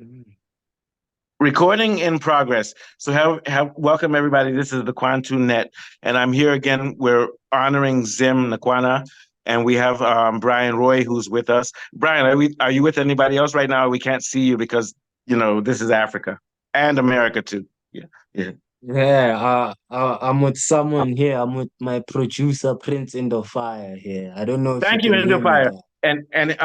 Mm. Recording in progress. So have welcome everybody. This is the Quantum Net, and I'm here again. We're honoring Zim Ngqawana, and we have Brian Roy who's with us. Brian, are you with anybody else right now? We can't see you because this is Africa and America too. Yeah, yeah. Yeah, I'm with someone here. I'm with my producer, Prince Indo Fire here. I don't know if you Thank you, can Indo hear me Fire, there. and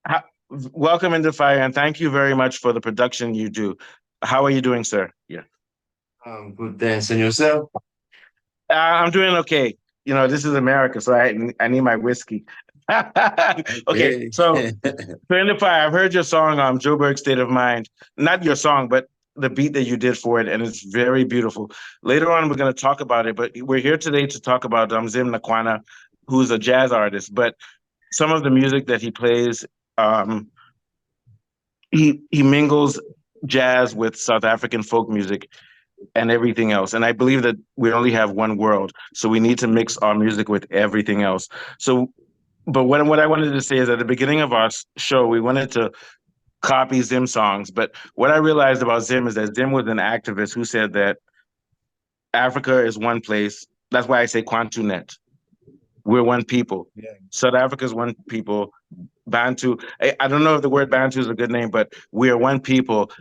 ha- welcome Indo Fire, and thank you very much for the production you do. How are you doing, sir? Yeah. Good thanks. And yourself? I'm doing okay. This is America, so I need my whiskey. Okay, Okay. so Friend of Fire, I've heard your song, Joburg State of Mind. Not your song, but the beat that you did for it, and it's very beautiful. Later on, we're going to talk about it, but we're here today to talk about Zim Ngqawana, who's a jazz artist. But some of the music that he plays, um, he mingles jazz with South African folk music and everything else. And I believe that we only have one world, so we need to mix our music with everything else. So, but what I wanted to say is at the beginning of our show, we wanted to copy Zim songs. But what I realized about Zim is that Zim was an activist who said that Africa is one place. That's why I say Kwantunet. We're one people. Yeah. South Africa is one people. Bantu. I don't know if the word Bantu is a good name, but we are one people.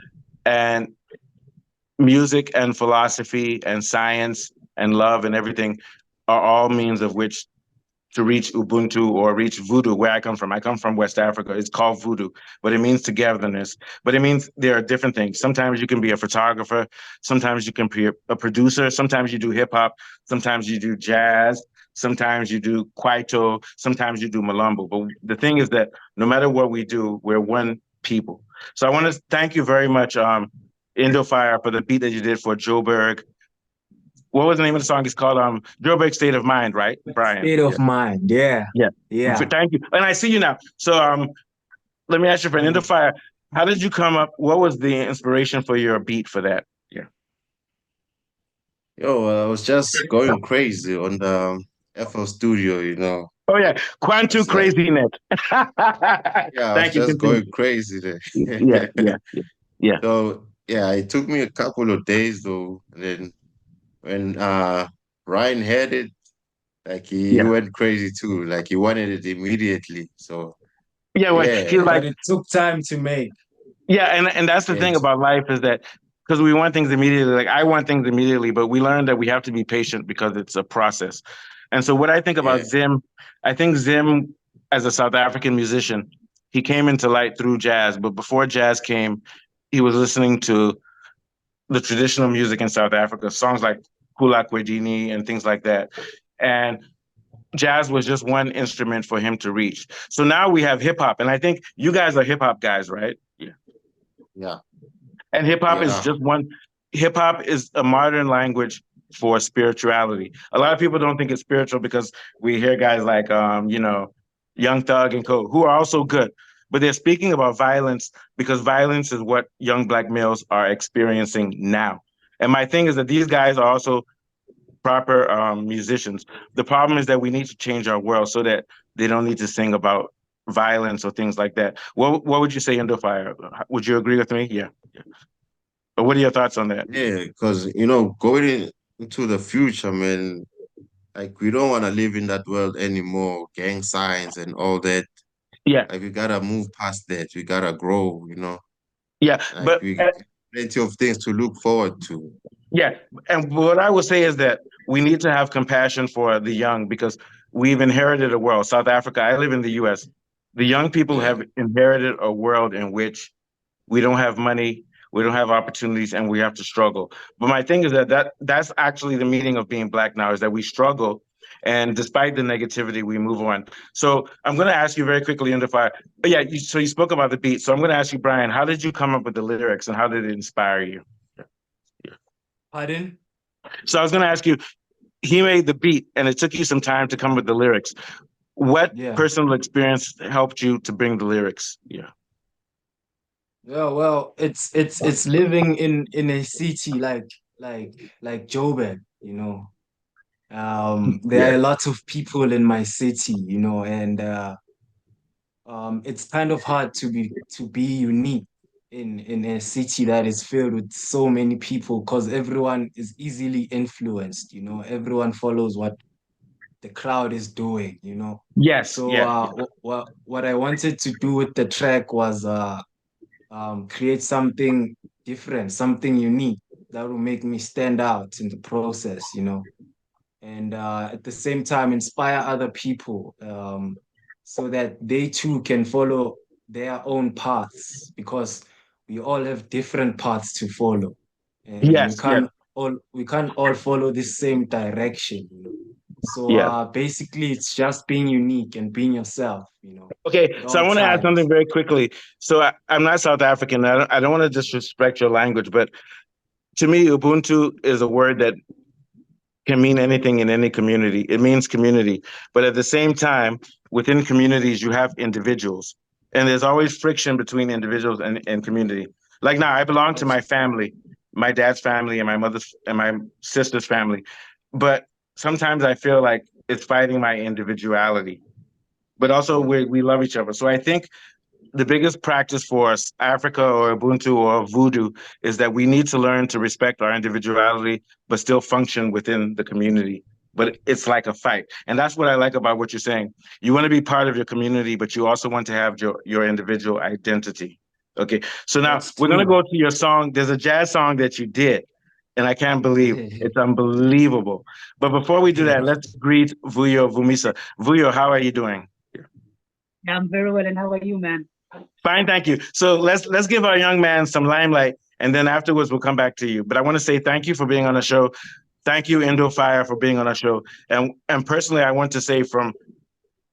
And music and philosophy and science and love and everything are all means of which to reach Ubuntu or reach voodoo, where I come from. I come from West Africa. It's called voodoo, but it means togetherness. But it means there are different things. Sometimes you can be a photographer. Sometimes you can be a producer. Sometimes you do hip hop. Sometimes you do jazz. Sometimes you do kwaito. Sometimes you do malumbu. But the thing is that no matter what we do, we're one people. So I want to thank you very much, Indo Fire, for the beat that you did for Joburg. What was the name of the song? It's called Joburg State of Mind, right, Brian? State of mind. Yeah, Yeah. yeah. Thank you. And I see you now. So let me ask you, friend, Mm. Fire, how did you come up? What was the inspiration for your beat for that? Yeah. Yo, I was just going crazy on the FL Studio, you know. Oh yeah. Quantum It's like, Craziness. yeah, I was Thank you. just Continue. going crazy there. Yeah, yeah, yeah. Yeah. So, yeah, it took me a couple of days though. And then when Ryan had it, like he Yeah. went crazy too. Like he wanted it immediately. So, Yeah. Well, he's yeah, like, But it took time to make. yeah, and that's the yeah, thing about life is that because we want things immediately, like I want things immediately, but we learn that we have to be patient because it's a process. And so what I think about yeah, Zim, I think Zim as a South African musician, he came into light through jazz, but before jazz came, he was listening to the traditional music in South Africa, songs like Kula Kwedini and things like that. And jazz was just one instrument for him to reach. So now we have hip hop, and I think you guys are hip hop guys, right? Yeah. yeah, And hip hop is yeah, just one. Hip hop is a modern language for spirituality. A lot of people don't think it's spiritual because we hear guys like, Young Thug and Co, who are also good, but they're speaking about violence because violence is what young black males are experiencing now. And my thing is that these guys are also proper musicians. The problem is that we need to change our world so that they don't need to sing about violence or things like that. What would you say, Under Fire? Would you agree with me? Yeah. But what are your thoughts on that? yeah. Because, into the future, man, like we don't want to live in that world anymore. Gang signs and all that. Yeah, Like we gotta move past that. We gotta grow, you know. yeah, Like but we plenty of things to look forward to. yeah, and what I would say is that we need to have compassion for the young because we've inherited a world. South Africa, I live in the U.S. The young people Yeah, have inherited a world in which we don't have money, we don't have opportunities, and we have to struggle. But my thing is that's actually the meaning of being black now is that we struggle, and despite the negativity, we move on. So I'm going to ask you very quickly, and if I, but yeah, so you spoke about the beat. So I'm going to ask you, Brian, how did you come up with the lyrics, and how did it inspire you? Pardon? So I was going to ask you, he made the beat, and it took you some time to come up with the lyrics. What Yeah. personal experience helped you to bring the lyrics? Yeah. Yeah, well, it's living in a city like Joburg, you know. There are Yeah. a lot of people in my city, and it's kind of hard to be unique in a city that is filled with so many people because everyone is easily influenced, you know, everyone follows what the crowd is doing, you know. Yes, So yeah, what I wanted to do with the track was create something different, something unique that will make me stand out in the process, you know, and at the same time inspire other people so that they too can follow their own paths because we all have different paths to follow, and yes, yes, we can't all follow the same direction, you know. So yeah. basically, it's just being unique and being yourself, you know, Okay, at so I all want to add something times. very quickly. So I'm not South African. I don't want to disrespect your language, but to me, Ubuntu is a word that can mean anything in any community. It means community. But at the same time, within communities, you have individuals. And there's always friction between individuals and community. Like now, I belong to my That's family, my dad's family and my mother's and my sister's family. But sometimes I feel like it's fighting my individuality. But also yeah, we love each other. So I think the biggest practice for us, Africa or Ubuntu or Voodoo, is that we need to learn to respect our individuality, but still function within the community. But it's like a fight. And that's what I like about what you're saying. You want to be part of your community, but you also want to have your individual identity. Okay. So now that's we're going to true. go to your song. There's a jazz song that you did, and I can't believe it's unbelievable. But before we do that, let's greet Vuyo Vumisa. Vuyo, how are you doing? Yeah, I'm very well, and how are you, man? Fine, thank you. So let's give our young man some limelight, and then afterwards we'll come back to you. But I want to say thank you for being on the show. Thank you, Indo Fire, for being on our show. And personally, I want to say from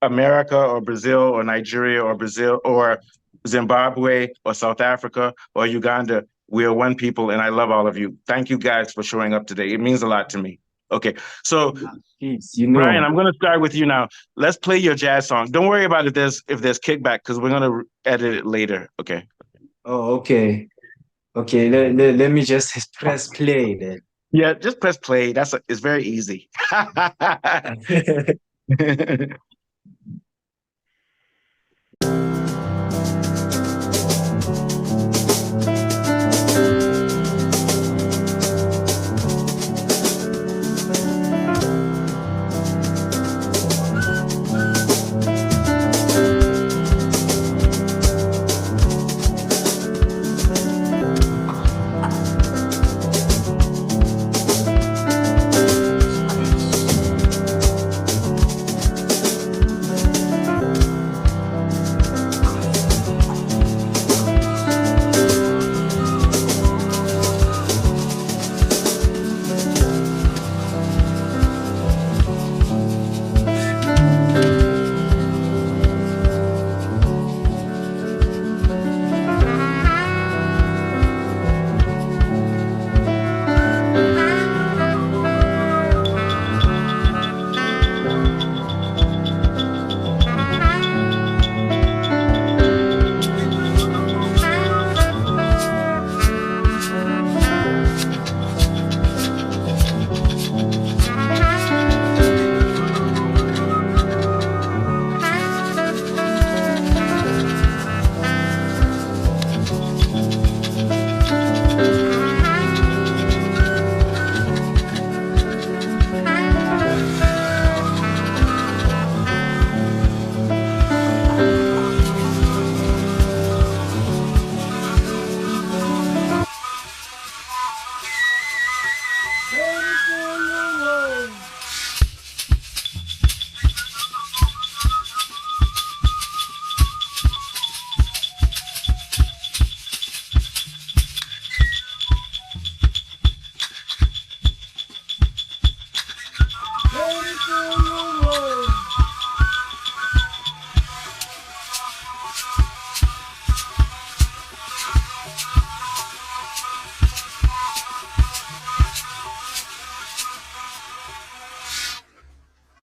America or Brazil or Nigeria or Brazil or Zimbabwe or South Africa or Uganda, we are one people, and I love all of you. Thank you guys for showing up today. It means a lot to me. Okay, so Peace, you Brian, know. I'm going to start with you now. Let's play your jazz song. Don't worry about if there's kickback because we're going to edit it later. Okay. Oh, okay. Okay, let me just press play then. Yeah, just press play. It's very easy.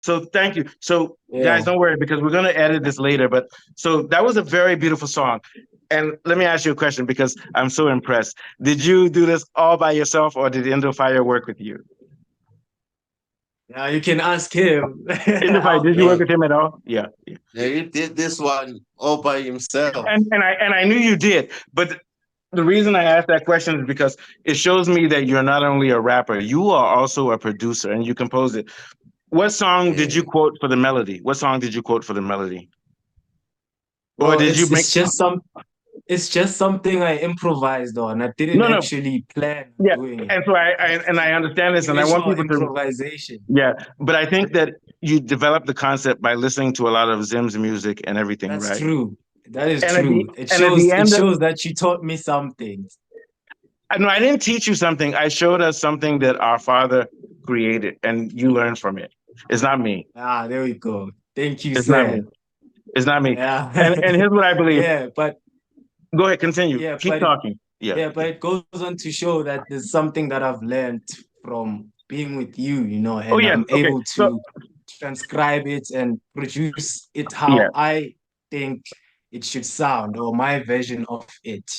So thank you. So guys, Yeah. don't worry because we're going to edit this later. But so that was a very beautiful song. And let me ask you a question because I'm so impressed. Did you do this all by yourself or did Indo Fire work with you? Now you can ask him. Indo Fire, did you Yeah, work with him at all? Yeah. yeah, he did this one all by himself. And I knew you did, but the reason I asked that question is because it shows me that you're not only a rapper, you are also a producer and you compose it. What song did you Yeah. quote for the melody? What song did you quote for the melody? Or Well, did you make it's just something I improvised on. I didn't no, no. actually plan on Yeah. doing it. And so That's I understand this and I want visual people to improvisation. yeah, but I think that you develop the concept by listening to a lot of Zim's music and everything, That's right? true. That is And at the true. It and at the shows end of that you taught me something. no, I didn't teach you something. I showed us something that our father created and you learned from it. It's not me. Ah, there we go. Thank you, It's not me. sir. It's not me. Yeah. And here's what I believe. Yeah, but Go ahead, continue. yeah, Keep talking. Yeah. yeah, but it goes on to show that there's something that I've learned from being with you, Oh and yeah. I'm Okay. able So to transcribe it and produce it yeah. how I think it should sound, or my version of it,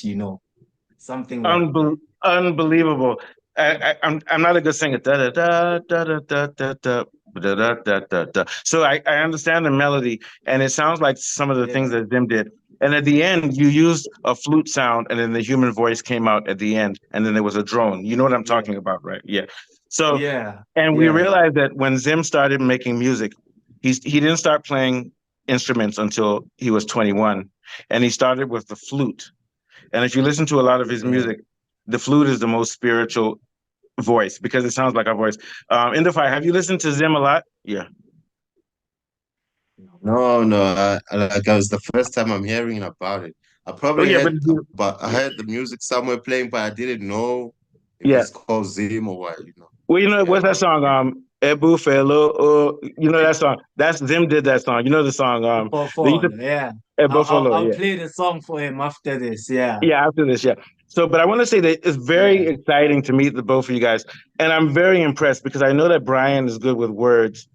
something like that. Unbelievable. I'm not a good singer. Da, da, da, da, da, da, da, da, da, da, da, da. So I understand the melody, and it sounds like some of the things Yeah, that Zim did. And at the end, you used a flute sound, and then the human voice came out at the end, and then there was a drone. You know what I'm yeah, talking about, right? Yeah. So, yeah, and we yeah, realized that when Zim started making music, he didn't start playing instruments until he was 21, and he started with the flute. And if you listen to a lot of his yeah. music, the flute is the most spiritual voice because it sounds like our voice. Indo, have you listened to Zim a lot? Yeah. No, no. Like it was the first time I'm hearing about it. I Oh probably yeah, heard about. I yeah, heard the music somewhere playing, but I didn't know if yeah. it's called Zim or what. Well, you know Yeah, what's that bro. song? Ebu Felo. You know that song? That's Zim did that song. You know the song? They used to Yeah. Ebu Felo. I'll Yeah, play the song for him after this. Yeah, yeah. After this, yeah. So, but I want to say that it's very yeah, exciting to meet the both of you guys, and I'm very impressed because I know that Brian is good with words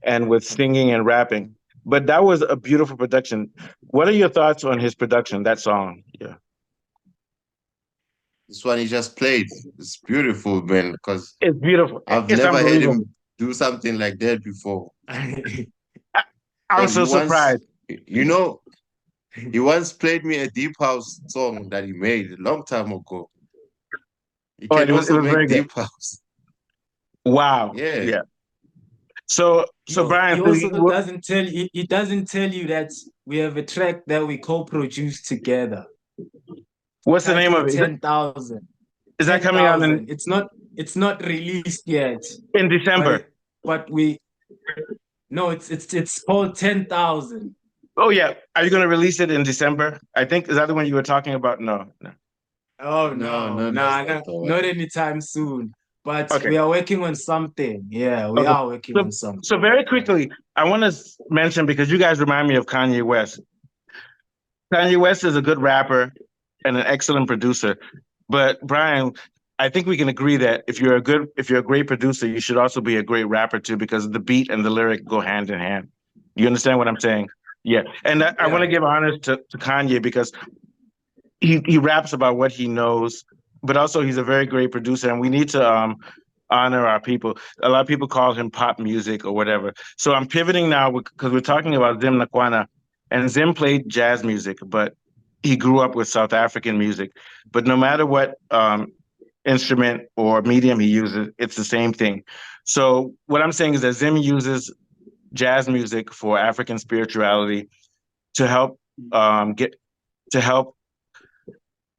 and with singing and rapping. But that was a beautiful production. What are your thoughts on his production? That song? Yeah. This one he just played. It's beautiful, man. Because It's beautiful. I've It's never heard unbelievable. him do something like that before. I, I'm Because so surprised. you know, he once played me a deep house song that he made a long time ago. He Oh, can it also was make very good. deep house. Wow. Yeah. Yeah. So He Brian, also doesn't tell you. He doesn't tell you that we have a track that we co-produced together, what's the name of titled it? 10,000. Is that coming out 10,000. It's not released yet, in but December? but we no, it's called 10,000. Oh yeah. Are you going to release it in December? I think is that the one you were talking about? No, no. Oh No, no, no, that's nah, not nah, the one. not anytime soon. But Okay. we are working on something. Yeah, we Okay. are working So on something. so very Yeah. quickly, I want to mention because you guys remind me of Kanye West. Kanye West is a good rapper and an excellent producer. But Brian, I think we can agree that if you're a great producer, you should also be a great rapper too, because the beat and the lyric go hand in hand. You understand what I'm saying? Yeah. And I want to Yeah. give honors to Kanye because he raps about what he knows, but also he's a very great producer, and we need to honor our people. A lot of people call him pop music or whatever. So I'm pivoting now because we're talking about Zim Ngqawana, and Zim played jazz music, but he grew up with South African music. But no matter what instrument or medium he uses, it's the same thing. So what I'm saying is that Zim uses jazz music for African spirituality to help get to help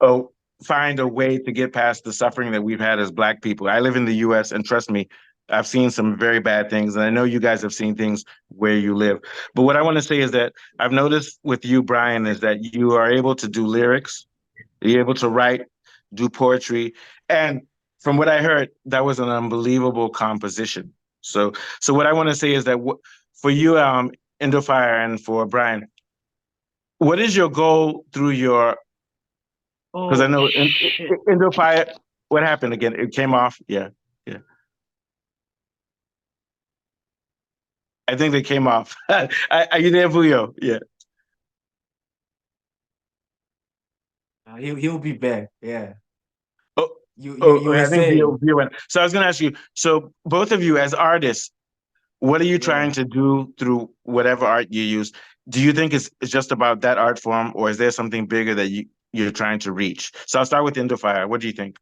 oh, find a way to get past the suffering that we've had as Black people. I live in the US, and trust me, I've seen some very bad things. And I know you guys have seen things where you live. But what I want to say is that I've noticed with you, Brian, is that you are able to do lyrics, you're able to write, do poetry. And from what I heard, that was an unbelievable composition. So what I want to say is that for you, Indo and for Brian, what is your goal through your because I Oh know shit. Indo Fire. What happened again? It came off. Yeah, yeah. I think they came off. Are you there, Vuyo? Yeah. He'll be back. Yeah. Oh, You were I think saying. Vuyo went. So I was going to ask you. So both of you, as artists, what are you trying Yeah. to do through whatever art you use? Do you think it's just about that art form, or is there something bigger that you're trying to reach. So I'll start with Indofire. What do you think?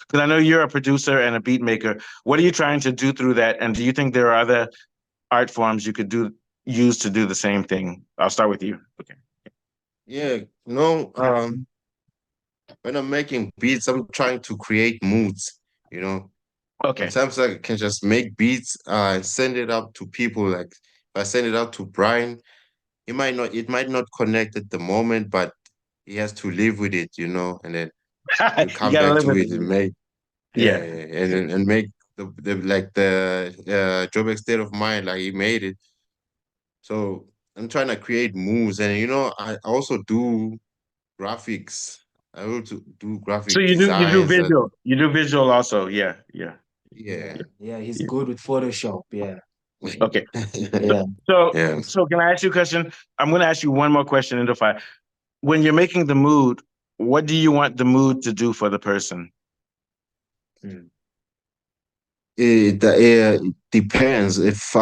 Because I know you're a producer and a beat maker. What are you trying to do through that? And do you think there are other art forms you could use to do the same thing? I'll start with you. Okay. Yeah, when I'm making beats, I'm trying to create moods, you know. Okay. Sometimes I can just make beats and send it out to people. Like if I send it out to Brian, it might not connect at the moment, but he has to live with it, and then you You come gotta back live to with it it. and make, yeah, Yeah. yeah, and make the Joburg State of Mind, like he made it. So I'm trying to create moves, and I also do graphics. I also do So graphic you do designs. visual. You do visual also. Yeah. Yeah. Yeah. Yeah, he's Yeah. good with Photoshop. Yeah. Okay. Yeah. So Yeah. so can I ask you a question? I'm gonna ask you one more question in the fire. When you're making the mood, what do you want the mood to do for the person? Mm. It depends. If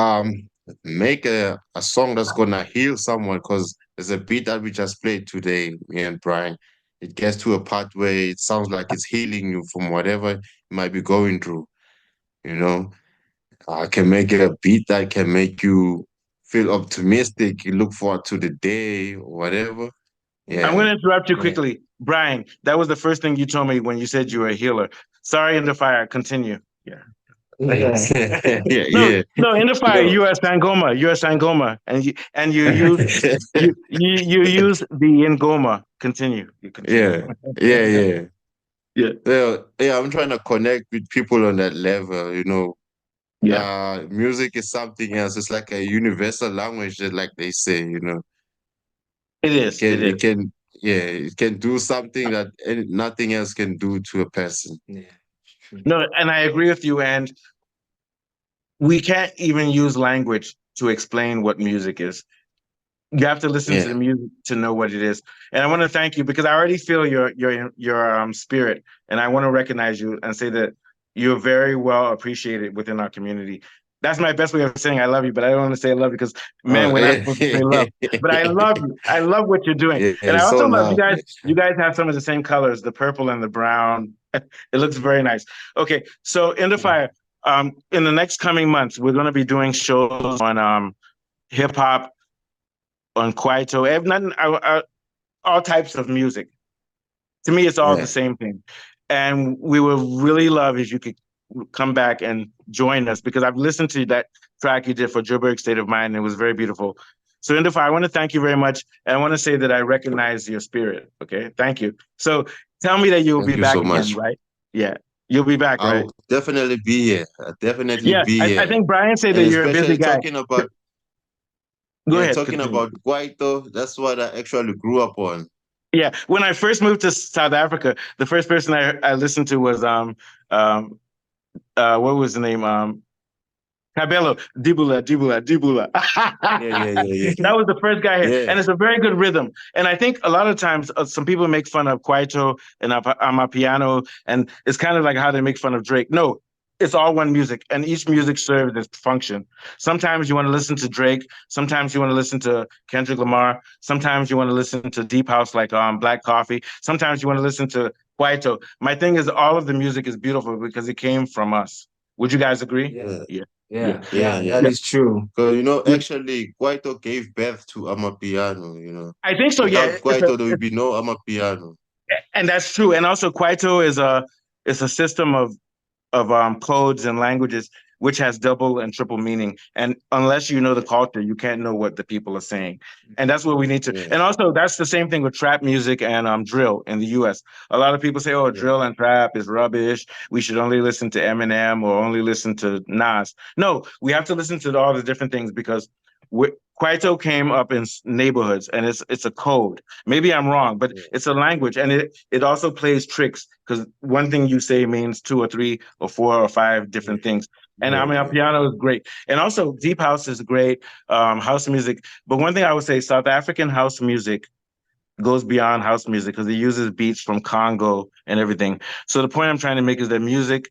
make a song that's gonna heal someone, because there's a beat that we just played today, me and Brian. It gets to a part where it sounds like it's healing you from whatever you might be going through. You know, I can make it a beat that can make you feel optimistic, you look forward to the day or whatever. I'm Yeah. going to interrupt you Yeah. quickly. Brian, that was the first thing you told me when you said you were a healer. Sorry, in the fire. Continue. Yeah. Yeah. Yeah, No, yeah. no, in the You fire, know. you're a Sangoma. You're a Sangoma. And you use you use the Ngoma. Continue. You continue. Yeah, yeah, yeah. Yeah. Yeah, I'm trying to connect with people on that level. Yeah. Music is something else. It's like a universal language, just like they say. It It is. It can, is. it can, yeah, it can do something that nothing else can do to a person. Yeah. True. No, and I agree with you. And we can't even use language to explain what music is. You have to listen to Yeah, the music to know what it is. And I want to thank you because I already feel your spirit, and I want to recognize you and say that you're very well appreciated within our community. That's my best way of saying I love you, but I don't want to say I love you because men, we're not yeah, supposed to say love. But I love you. I love what you're doing, yeah. and I It's so also love you loud, guys. man. You guys have some of the same colors, the purple and the brown. It looks very nice. Okay, so in the fire, in the next coming months, we're going to be doing shows on hip hop, on Kwaito, all types of music. To me, it's all the Yeah, same thing. And we would really love if you could come back and join us because I've listened to that track you did for Joburg State of Mind. And it was very beautiful. So, Indifa, I want to thank you very much. And I want to say that I recognize your spirit. Okay. Thank you. So tell me that you'll thank be you so back again, much. right? Yeah. You'll be back, right? I'll definitely be here. I'll definitely Yeah. be I here. think Brian said that And you're a busy especially guy. talking about, Go yeah, ahead. talking Continue. about Kwaito, that's what I actually grew up on. Yeah, when I first moved to South Africa, the first person I listened to was what was the name Cabello Dibula. Yeah, yeah, yeah, yeah. That was the first guy here, Yeah, and it's a very good rhythm. And I think a lot of times some people make fun of Kwaito and Amapiano, and it's kind of like how they make fun of Drake. No, it's all one music, and each music serves its function. Sometimes you want to listen to Drake. Sometimes you want to listen to Kendrick Lamar. Sometimes you want to listen to deep house like Black Coffee. Sometimes you want to listen to Kwaito. My thing is, all of the music is beautiful because it came from us. Would you guys agree? Yeah. yeah, Yeah, yeah, Yeah. yeah, Yeah. yeah. That yeah. is true. Because Yeah. actually, Kwaito gave birth to Amapiano. I think so. Yeah, Without Kwaito, there would be no Amapiano. and that's true. And also, Kwaito is a system of codes and languages which has double and triple meaning. And unless you know the culture, you can't know what the people are saying. And that's what we need to. Yeah, And also, that's the same thing with trap music and drill in the U.S. A lot of people say, "Oh, yeah, drill and trap is rubbish. We should only listen to Eminem or only listen to Nas." No, we have to listen to all the different things because Kwaito came up in neighborhoods, and it's a code. Maybe I'm wrong, but yeah, it's a language, and it also plays tricks because one thing you say means two or three or four or five different things. And I yeah, mean, yeah, piano is great, and also deep house is great, house music. But one thing I would say, South African house music goes beyond house music because it uses beats from Congo and everything. So the point I'm trying to make is that music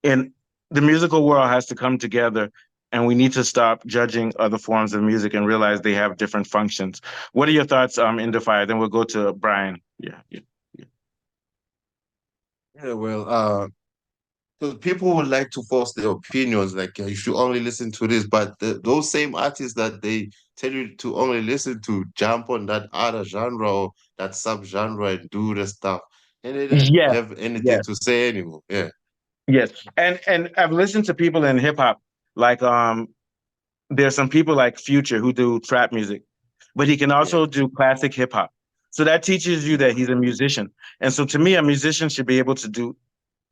in the musical world has to come together and we need to stop judging other forms of music and realize they have different functions. What are your thoughts, Indo Fire? Then we'll go to Brian. Yeah, yeah, yeah. Yeah, well, so people would like to force their opinions, like you should only listen to this, but those same artists that they tell you to only listen to jump on that other genre or that subgenre and do the stuff, and they don't Yes, have anything yes, to say anymore. Yeah, yes. And I've listened to people in hip hop, like there's some people like Future who do trap music, but he can yeah, also do classic hip hop. So that teaches you that he's a musician. And so to me, a musician should be able to do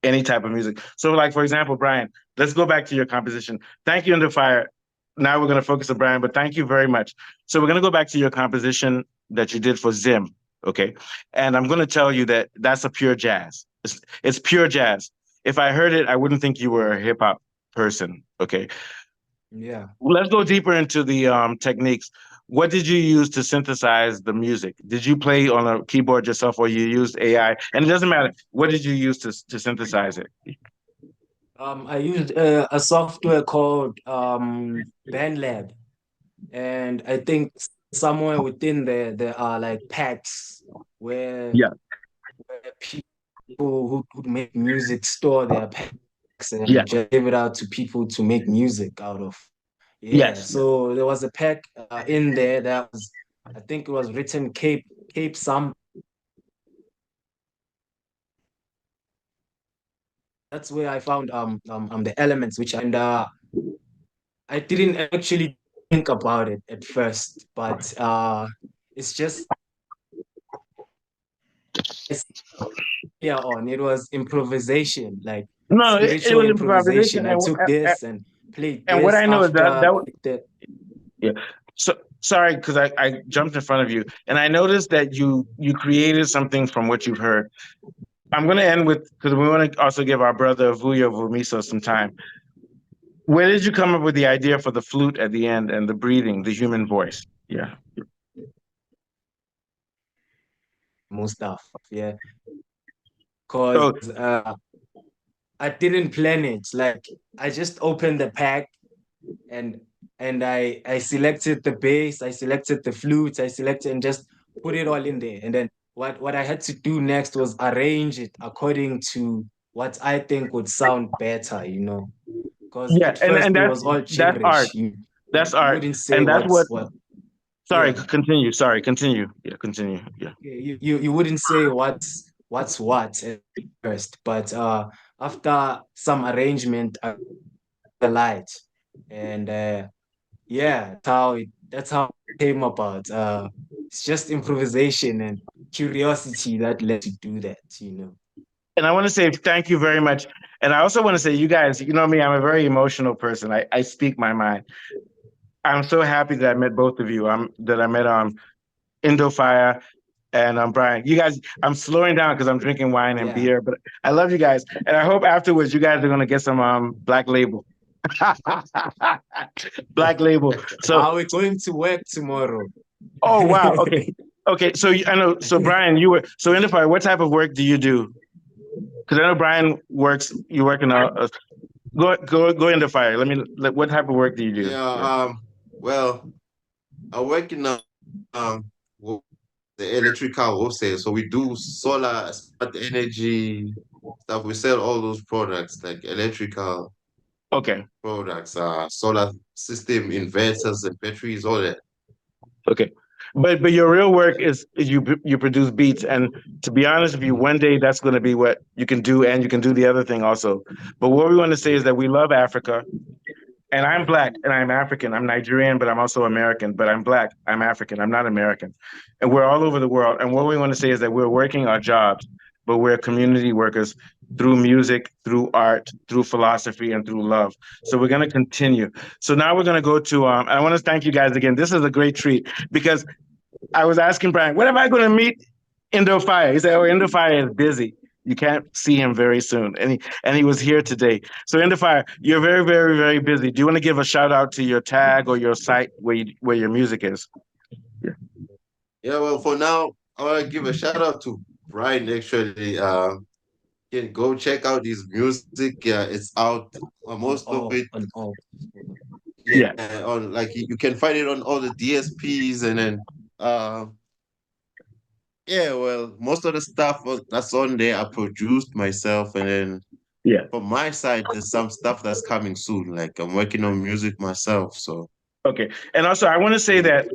any type of music. So, like for example, Brian, let's go back to your composition. Thank you, Under Fire. Now we're going to focus on Brian, but thank you very much. So we're going to go back to your composition that you did for Zim, okay? And I'm going to tell you that that's a pure jazz. It's pure jazz. If I heard it, I wouldn't think you were a hip hop person, okay? Yeah. Let's go deeper into the techniques. What did you use to synthesize the music? Did you play on a keyboard yourself, or you used AI? And it doesn't matter. What did you use to synthesize it? I used a software called BandLab, and I think somewhere within there are like packs Yeah, where people who make music store their packs yeah, and just give it out to people to make music out of. Yeah, yes, so there was a pack in there that was, I think it was written Cape some. That's where I found the elements which and I didn't actually think about it at first, but it's just yeah on it was improvisation, like no, it spiritual was improvisation, improvisation. I took this and played and what this I know is that after that. yeah. So sorry, because I jumped in front of you, and I noticed that you created something from what you've heard. I'm going to end with, because we want to also give our brother Vuyo Vumiso some time. Where did you come up with the idea for the flute at the end and the breathing, the human voice? Yeah. Most stuff, yeah, So because I didn't plan it. Like I just opened the pack and I selected the bass, I selected the flute, I selected and just put it all in there. And then what I had to do next was arrange it according to what I think would sound better, Because yeah, at first and it was all that's art. gibberish. That's You art, wouldn't say and that's what. what Sorry, yeah. continue. Sorry, continue. Yeah, continue. Yeah. You wouldn't say what's what at first, but after some arrangement I light and yeah, that's how it came about. It's just improvisation and curiosity that led to do that. And I want to say thank you very much. And I also want to say, you guys, you know me, I'm a very emotional person. I speak my mind. I'm so happy that I met both of you. That I met Indo Fire and Brian. You guys, I'm slowing down because I'm drinking wine and Yeah. beer, but I love you guys. And I hope afterwards you guys are gonna get some Black Label. Black Label. So Are we going to work tomorrow? oh wow, okay. Okay, so I know. So Brian, so Indo Fire. What type of work do you do? Because I know Brian works. You work in go into fire. What type of work do you do? yeah. Yeah. Well, I work in wo- the electrical wholesale, so we do solar, smart energy stuff. We sell all those products like electrical Okay. products, solar system, inverters, and batteries, all that. Okay. But your real work is you produce beats, and to be honest with you, one day that's going to be what you can do, and you can do the other thing also. But what we want to say is that we love Africa, and I'm black and I'm African. I'm Nigerian, but I'm also American. But I'm black. I'm African. I'm not American. And we're all over the world. And what we want to say is that we're working our jobs, but we're community workers through music, through art, through philosophy, and through love. So we're going to continue. So now we're going to go to, I want to thank you guys again. This is a great treat because I was asking Brian, when am I going to meet Indo Fire? He said, oh, Indo Fire is busy. You can't see him very soon. And he was here today. So Indo Fire, you're very, very, very busy. Do you want to give a shout out to your tag or your site where your music is? Yeah. Yeah, well, for now, I want to give a shout out to Brian. Actually, you can go check out his music. Yeah, it's out. Most of Oh, it, and all. Yeah, on like you can find it on all the DSPs, and then yeah, well, most of the stuff that's on there I produced myself, and then Yeah. from my side, there's some stuff that's coming soon. Like I'm working on music myself, so Okay. And also, I want to say that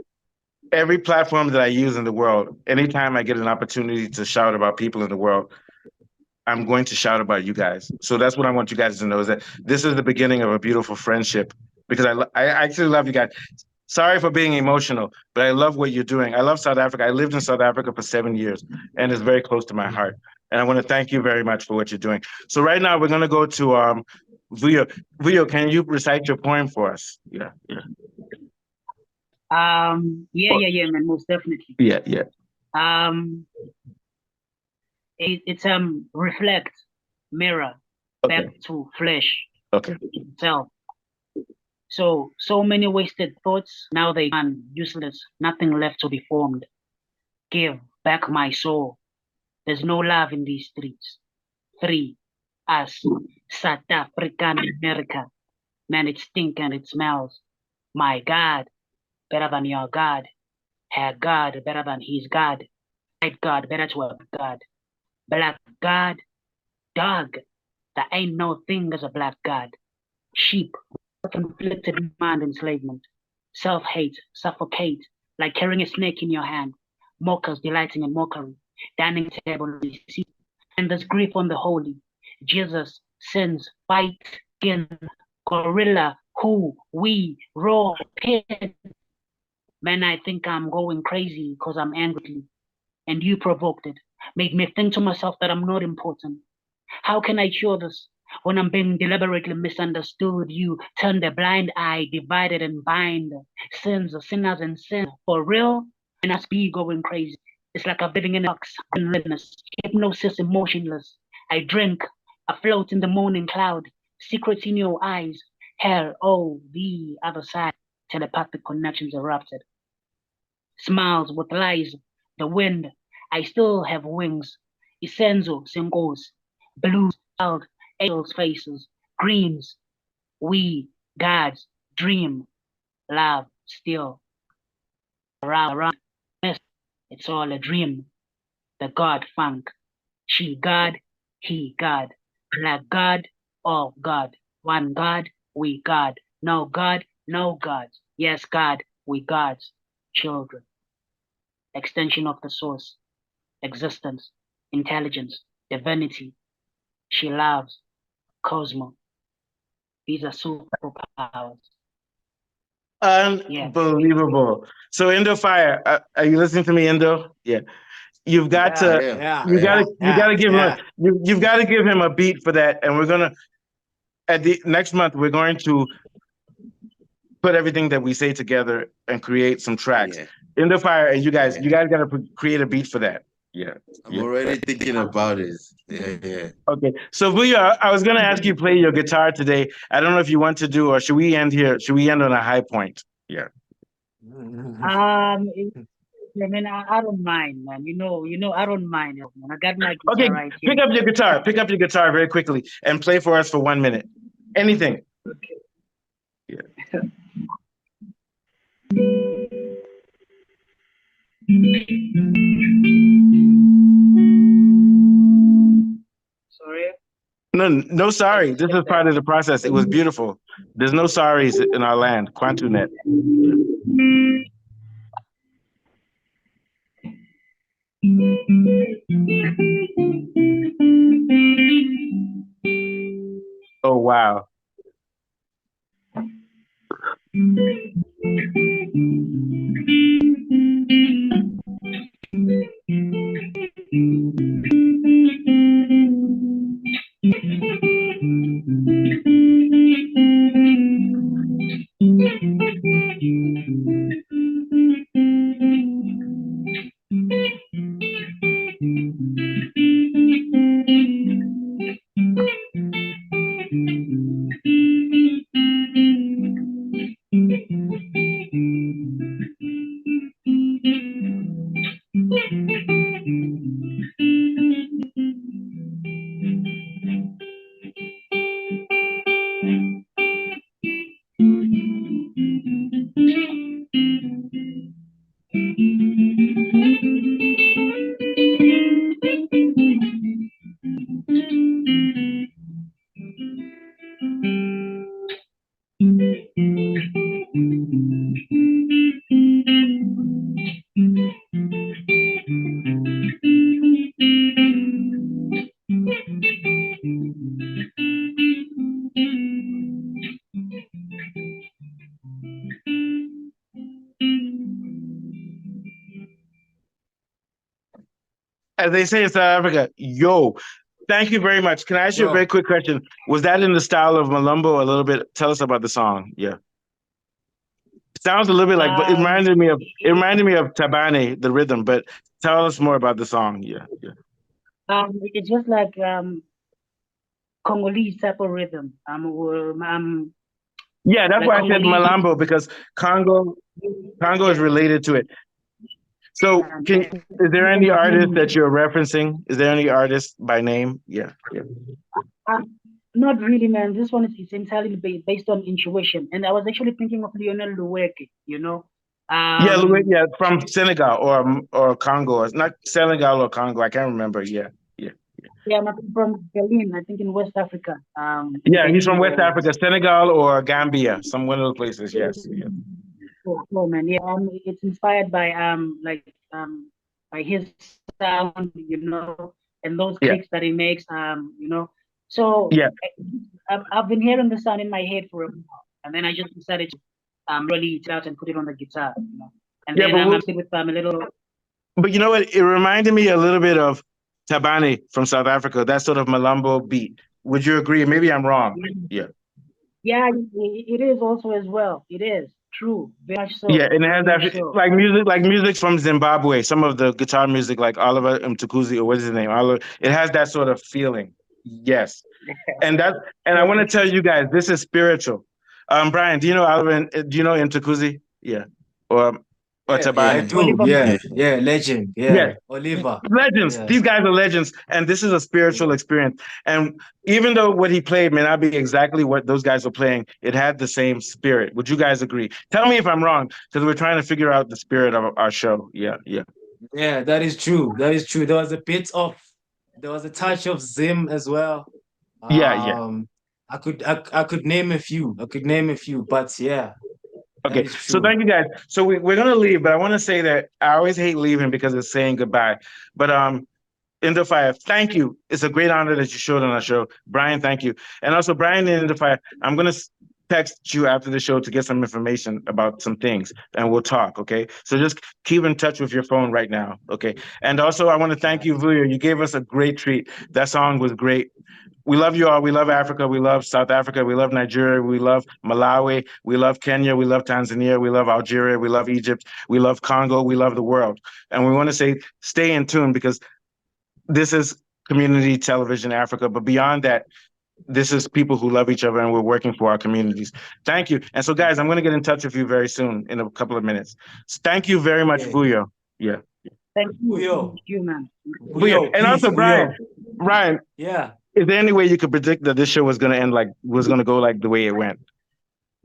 every platform that I use in the world, anytime I get an opportunity to shout about people in the world, I'm going to shout about you guys. So that's what I want you guys to know, is that this is the beginning of a beautiful friendship, because I actually love you guys. Sorry for being emotional, but I love what you're doing. I love South Africa. I lived in South Africa for 7 years, and it's very close to my heart. And I want to thank you very much for what you're doing. So right now we're going to go to Vuyo. Vuyo, can you recite your poem for us? Yeah. Yeah, man, most definitely. Yeah. It's reflect, mirror, back to flesh. Okay. Itself. So many wasted thoughts, now they are useless, nothing left to be formed. Give back my soul. There's no love in these streets. Free, us, South African America. Man, it stinks and it smells. My God, better than your God. Her God, better than his God. White God, better to a God. Black God, dog. There ain't no thing as a black God. Sheep, conflicted mind enslavement. Self-hate, suffocate, like carrying a snake in your hand. Mockers delighting in mockery. Dining table receipt. And there's grief on the holy. Jesus, sins, fight, skin, gorilla, who, we, raw, pit. Man, I think I'm going crazy because I'm angry. And you provoked it. Made me think to myself that I'm not important. How can I cure this when I'm being deliberately misunderstood? You turn the blind eye, divided and bind. Sins, sinners and sin. For real? And us be going crazy. It's like I'm living in a box, hypnosis, emotionless. I drink, afloat in the morning cloud. Secrets in your eyes. Hair, oh, the other side. Telepathic connections erupted. Smiles with lies. The wind. I still have wings. Isenzo, singles. Blues, child, angels' faces. Greens. We, gods, dream. Love, still. Around. It's all a dream. The God funk. She God, he God. Black God, all God. One God, we God. No God, no gods. Yes, God, we gods. Children. Extension of the source. Existence. Intelligence. Divinity. She loves. Cosmo. These are superpowers. Unbelievable. Yeah. So Indo Fire, are you listening to me, Indo? Yeah. You've got to you've got to give him a beat for that. And we're gonna at the next month we're going to put everything that we say together and create some tracks. Yeah. Indo Fire, and you guys gotta create a beat for that. Yeah. I'm already thinking about it. Yeah. Okay. So Vuyo, I was gonna ask you to play your guitar today. I don't know if you want to do, or should we end here? Should we end on a high point? Yeah. I mean, I don't mind, man. You know, I don't mind, man. I got my guitar right here. Pick up your guitar. Pick up your guitar very quickly and play for us for 1 minute. Anything. Okay. Yeah. Sorry? No sorry. This is part of the process. It was beautiful. There's no sorries in our land. Quantunet. Oh, wow. they say in South Africa, yo. Thank you very much. Can I ask you a very quick question? Was that in the style of Malumbo a little bit? Tell us about the song. Yeah. It sounds a little bit like, but it reminded me of Tabane, the rhythm, but tell us more about the song. Yeah. It's just like Congolese type of rhythm. Yeah, that's like why I said Congolese. Malambo, because Congo is related to it. So is there any artist that you're referencing? Is there any artist by name? Yeah. Not really, man. This one is entirely based on intuition. And I was actually thinking of Lionel Luweke, you know. Yeah, from Senegal or Congo. It's not Senegal or Congo. I can't remember. Yeah. Yeah, from Berlin, I think in West Africa. Yeah, he's from West Africa, Senegal or Gambia, some one of those places. Yes. Oh man, yeah. It's inspired by by his sound, you know, and those clicks that he makes, you know. So yeah, I've been hearing the sound in my head for a while, and then I just decided to really it out and put it on the guitar, you know. And then I'm with a little. But you know what? It reminded me a little bit of Tabane from South Africa. That sort of Malambo beat. Would you agree? Maybe I'm wrong. Yeah. Yeah, it is also as well. It is true, very much so. Yeah, and it has that like music from Zimbabwe. Some of the guitar music, like Oliver Mtukudzi, or what is his name? Oliver. It has that sort of feeling. Yes, and I want to tell you guys, this is spiritual. Brian, do you know Oliver? Do you know Mtukudzi? Yeah, or Tabane? Yeah, legend. Yeah. Oliver. Legends. Yeah. These guys are legends. And this is a spiritual experience. And even though what he played may not be exactly what those guys were playing, it had the same spirit. Would you guys agree? Tell me if I'm wrong, because we're trying to figure out the spirit of our show. Yeah. Yeah, that is true. There was a touch of Zim as well. Yeah. I could name a few. But yeah. Okay, so thank you guys. So we're gonna leave, but I want to say that I always hate leaving because it's saying goodbye. But Indo Fire, thank you. It's a great honor that you showed on our show. Brian, thank you. And also Brian and Indo Fire, I'm gonna text you after the show to get some information about some things and we'll talk, okay? So just keep in touch with your phone right now, okay? And also I want to thank you, Vuyo. You gave us a great treat. That song was great. We love you all. We love Africa. We love South Africa. We love Nigeria. We love Malawi. We love Kenya. We love Tanzania. We love Algeria. We love Egypt. We love Congo. We love the world. And we want to say, stay in tune, because this is community television Africa. But beyond that, this is people who love each other and we're working for our communities. Thank you. And so guys, I'm going to get in touch with you very soon in a couple of minutes. So thank you very much, Vuyo. Yeah. Thank you. Thank you, man. Vuyo. And also Brian. Yeah. Is there any way you could predict that this show was going to go like the way it went?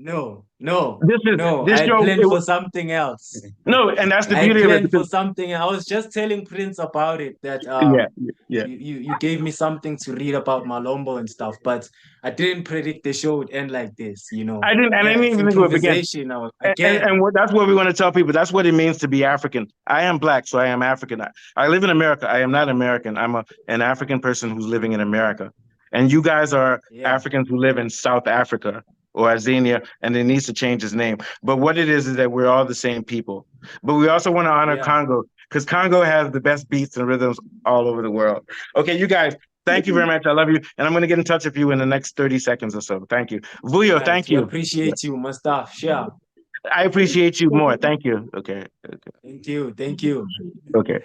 No. This show planned for something else. No, and that's the beauty of it. For something. I was just telling Prince about it that you gave me something to read about Malombo and stuff, but I didn't predict the show would end like this. You know, I didn't even think it would begin. And that's what we want to tell people. That's what it means to be African. I am Black, so I am African. I live in America. I am not American. I'm an African person who's living in America, and you guys are Africans who live in South Africa or Azania, and it needs to change its name. But what it is that we're all the same people. But we also want to honor Congo, because Congo has the best beats and rhythms all over the world. Okay, you guys, thank you very much. I love you. And I'm going to get in touch with you in the next 30 seconds or so. Thank you. Vuyo, thank you. I appreciate you, Mustaf. Sure. I appreciate you more. Thank you. Okay. Thank you. Okay.